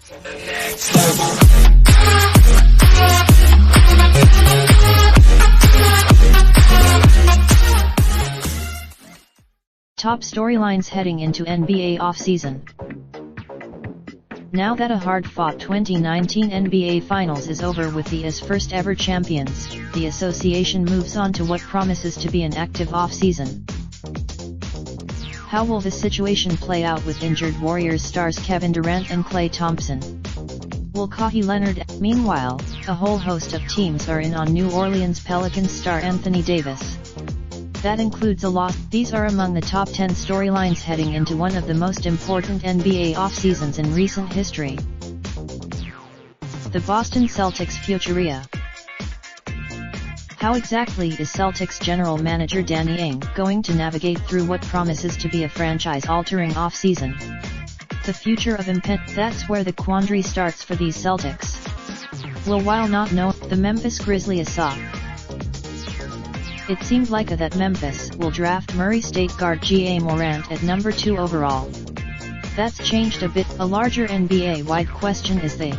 Top storylines heading into NBA offseason. Now that a hard-fought 2019 NBA Finals is over with the AS first ever champions, the association moves on to what promises to be an active off-season. How will the situation play out with injured Warriors stars Kevin Durant and Klay Thompson? Will Kawhi Leonard? Meanwhile, a whole host of teams are in on New Orleans Pelicans star Anthony Davis. That includes a loss. These are among the top 10 storylines heading into one of the most important NBA off-seasons in recent history. The Boston Celtics Futuria. How exactly is Celtics general manager Danny Ainge going to navigate through what promises to be a franchise-altering off-season? The future of that's where the quandary starts for these Celtics. Will while not know, the Memphis Grizzlies saw. It seemed like that Memphis will draft Murray State guard G.A. Morant at number 2 overall. That's changed a bit. A larger NBA-wide question is they.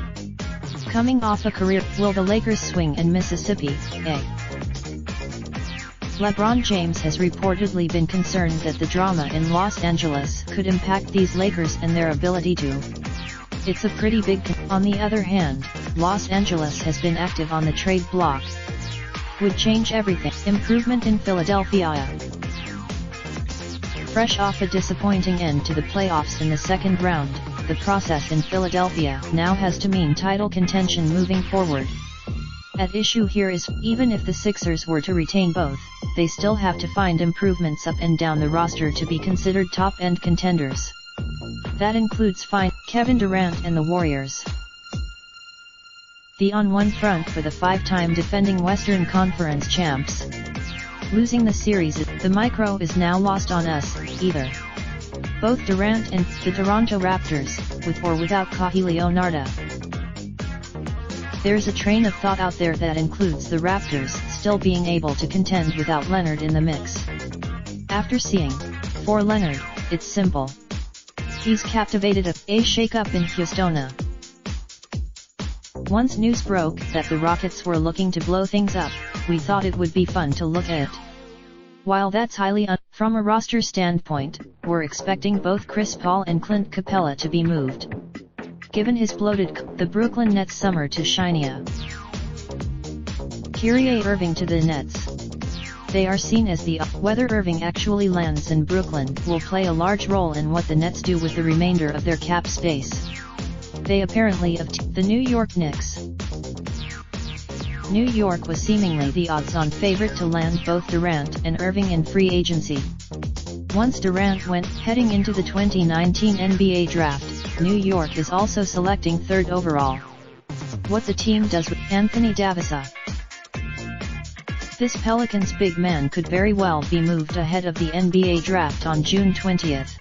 Coming off a career, will the Lakers swing in Mississippi? LeBron James has reportedly been concerned that the drama in Los Angeles could impact these Lakers and their ability to. It's a pretty big. On the other hand, Los Angeles has been active on the trade block. Would change everything. Improvement in Philadelphia. Fresh off a disappointing end to the playoffs in the second round, the process in Philadelphia now has to mean title contention moving forward. At issue here is, even if the Sixers were to retain both, they still have to find improvements up and down the roster to be considered top-end contenders. That includes Kevin Durant and the Warriors. The on one front for the 5-time defending Western Conference champs. Losing the series, the micro is now lost on us, either. Both Durant and the Toronto Raptors, with or without Kawhi Leonard. There's a train of thought out there that includes the Raptors still being able to contend without Leonard in the mix. After seeing, for Leonard, it's simple. He's captivated a shake-up in Houston. Once news broke that the Rockets were looking to blow things up, we thought it would be fun to look at. While that's highly from a roster standpoint, we're expecting both Chris Paul and Clint Capella to be moved. Given his bloated, the Brooklyn Nets summer to Shinia. Kyrie Irving to the Nets. They are seen as the whether Irving actually lands in Brooklyn will play a large role in what the Nets do with the remainder of their cap space. They apparently of the New York Knicks. New York was seemingly the odds-on favorite to land both Durant and Irving in free agency. Once Durant went heading into the 2019 NBA draft, New York is also selecting 3rd overall. What the team does with Anthony Davis. This Pelicans big man could very well be moved ahead of the NBA draft on June 20th.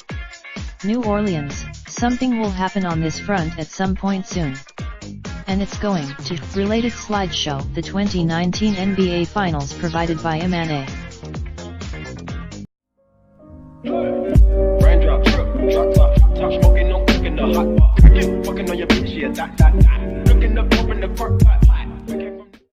New Orleans, something will happen on this front at some point soon. And it's going to. Related slideshow, the 2019 NBA Finals provided by M&A. Raindrop, drop top smoking, no cooking the hot bar. Fucking on your bitch, yeah, that. Looking up, open the park.